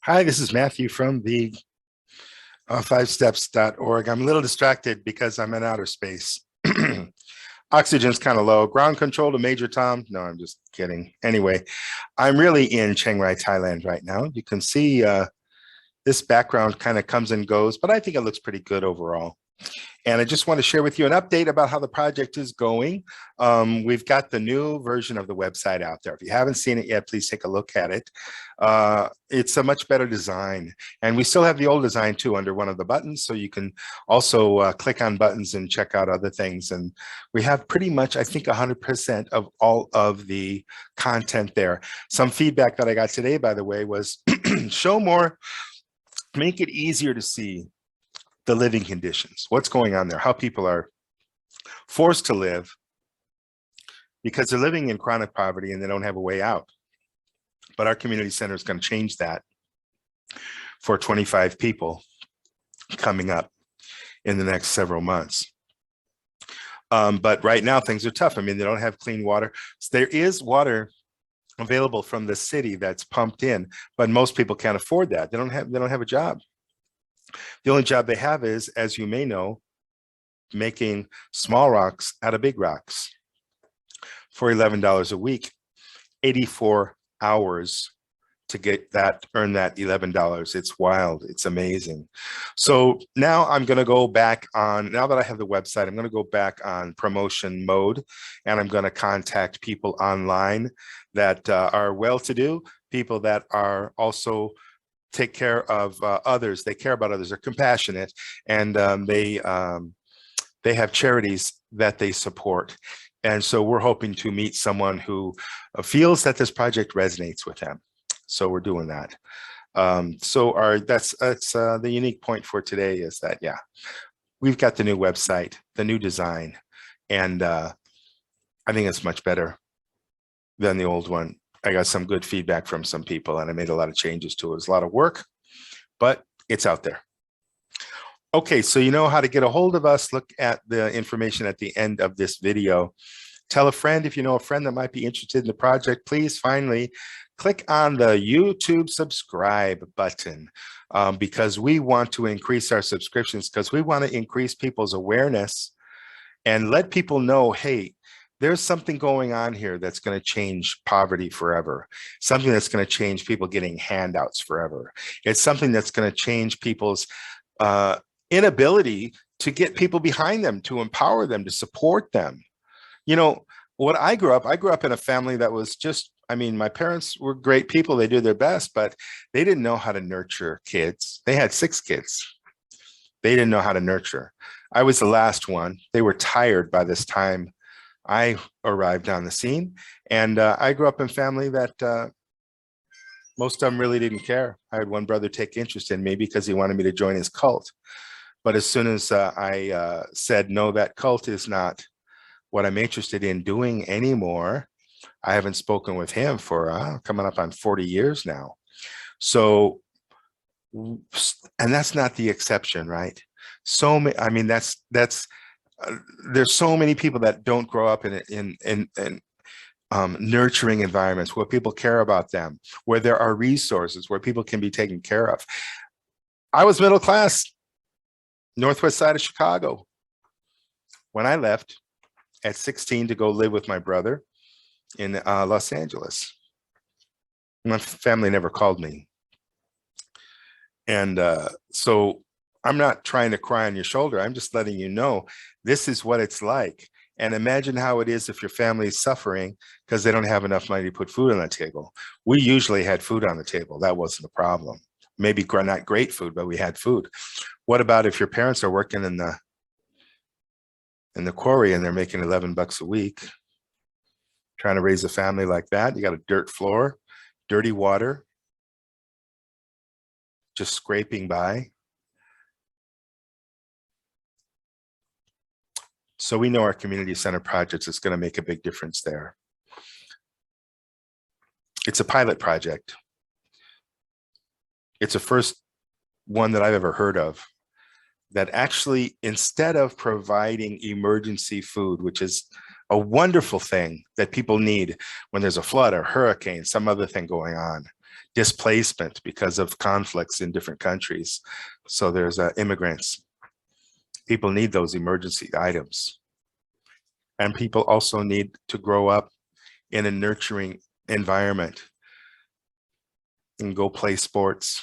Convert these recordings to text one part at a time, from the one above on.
Hi, this is Matthew from the 5steps.org. I'm a little distracted because I'm in outer space. Oxygen's kind of low. Ground control to Major Tom. No, I'm just kidding. Anyway, I'm really in Chiang Rai, Thailand right now. You can see this background kind of comes and goes, but I think it looks pretty good overall. And I just want to share with you an update about how the project is going. We've got the new version of the website out there. If you haven't seen it yet, please take a look at it. It's a much better design. And we still have the old design too under one of the buttons. So you can also click on buttons and check out other things. And we have pretty much, I think, 100% of all of the content there. Some feedback that I got today, by the way, was show more, make it easier to see the living conditions, what's going on there, how people are forced to live because they're living in chronic poverty and they don't have a way out. But our community center is going to change that for 25 people coming up in the next several months. But right now things are tough. I mean, they don't have clean water. So there is water available from the city that's pumped in, but most people can't afford that. They don't have a job. The only job they have is, as you may know, making small rocks out of big rocks for $11 a week, 84 hours to get that, earn that $11. It's wild. It's amazing. So now I'm going to go back on, now that I have the website, I'm going to go back on promotion mode, and I'm going to contact people online that are well-to-do, people that are also take care of others. They care about others. They're compassionate, and they have charities that they support. And so we're hoping to meet someone who feels that this project resonates with them. So we're doing that. So that's the unique point for today is that, yeah, we've got the new website, the new design, and I think it's much better than the old one. I got some good feedback from some people, and I made a lot of changes to it. It's a lot of work, but it's out there. Okay, so you know how to get a hold of us. Look at the information at the end of this video. Tell a friend if you know a friend that might be interested in the project. Please finally click on the YouTube subscribe button because we want to increase our subscriptions, because we want to increase people's awareness and let people know, hey, there's something going on here that's going to change poverty forever. Something that's going to change people getting handouts forever. It's something that's going to change people's inability to get people behind them, to empower them, to support them. You know, what I grew up in a family that was just, I mean, my parents were great people. They did their best, but they didn't know how to nurture kids. They had 6 kids. They didn't know how to nurture. I was the last one. They were tired by this time I arrived on the scene, and I grew up in a family that most of them really didn't care. I had one brother take interest in me because he wanted me to join his cult. But as soon as I said, no, that cult is not what I'm interested in doing anymore, I haven't spoken with him for coming up on 40 years now. So, and that's not the exception, right? So, I mean, there's so many people that don't grow up in nurturing environments where people care about them, where there are resources, where people can be taken care of. I was middle class, northwest side of Chicago. When I left at 16 to go live with my brother in Los Angeles, my family never called me. And so I'm not trying to cry on your shoulder. I'm just letting you know this is what it's like. And imagine how it is if your family is suffering because they don't have enough money to put food on the table. We usually had food on the table. That wasn't a problem. Maybe not great food, but we had food. What about if your parents are working in the quarry and they're making $11 a week, trying to raise a family like that? You got a dirt floor, dirty water, just scraping by. So we know our community center projects is going to make a big difference there. It's a pilot project. It's the first one that I've ever heard of that actually, instead of providing emergency food, which is a wonderful thing that people need when there's a flood or hurricane, some other thing going on, displacement because of conflicts in different countries. So there's immigrants. People need those emergency items. And people also need to grow up in a nurturing environment and go play sports,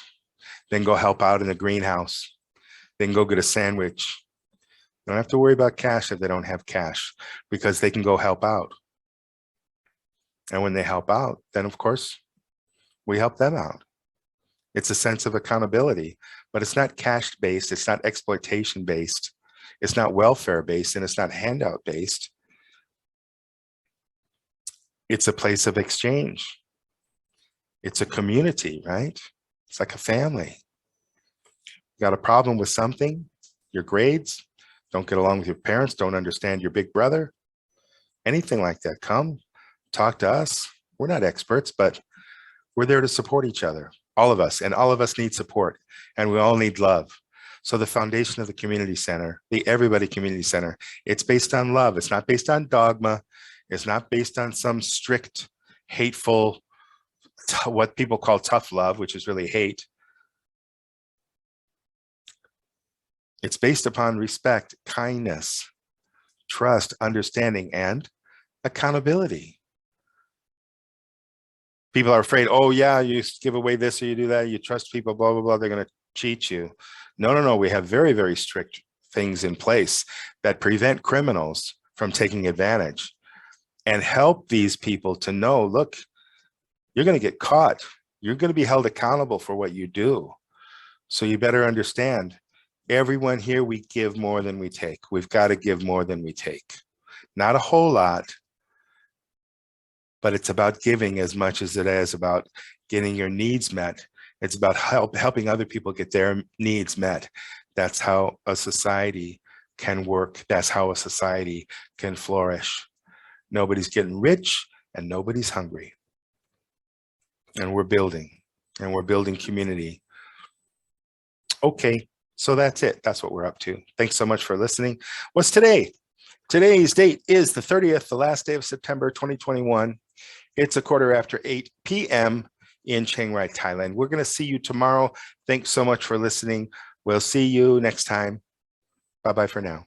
then go help out in the greenhouse, then go get a sandwich. You don't have to worry about cash if they don't have cash, because they can go help out. And when they help out, then of course, we help them out. It's a sense of accountability, but it's not cash-based, it's not exploitation-based, it's not welfare-based, and it's not handout-based. It's a place of exchange. It's a community, right? It's like a family. You got a problem with something, your grades, don't get along with your parents, don't understand your big brother, anything like that, come talk to us. We're not experts, but we're there to support each other, all of us, and all of us need support, and we all need love. So the foundation of the community center, the Everybody Community Center, it's based on love. It's not based on dogma. It's not based on some strict, hateful, what people call tough love, which is really hate. It's based upon respect, kindness, trust, understanding, and accountability. People are afraid, oh yeah, you give away this or you do that, you trust people, blah, blah, blah, they're going to cheat you. No, no, no, we have very, very strict things in place that prevent criminals from taking advantage and help these people to know, look, you're going to get caught. You're going to be held accountable for what you do. So you better understand, everyone here, we give more than we take. We've got to give more than we take. Not a whole lot, but it's about giving as much as it is about getting your needs met. It's about helping other people get their needs met. That's how a society can work. That's how a society can flourish. Nobody's getting rich and nobody's hungry. And we're building community. Okay, so that's it. That's what we're up to. Thanks so much for listening. What's today? Today's date is the 30th, the last day of September 2021. It's 8:15 p.m. in Chiang Rai, Thailand. We're going to see you tomorrow. Thanks so much for listening. We'll see you next time. Bye-bye for now.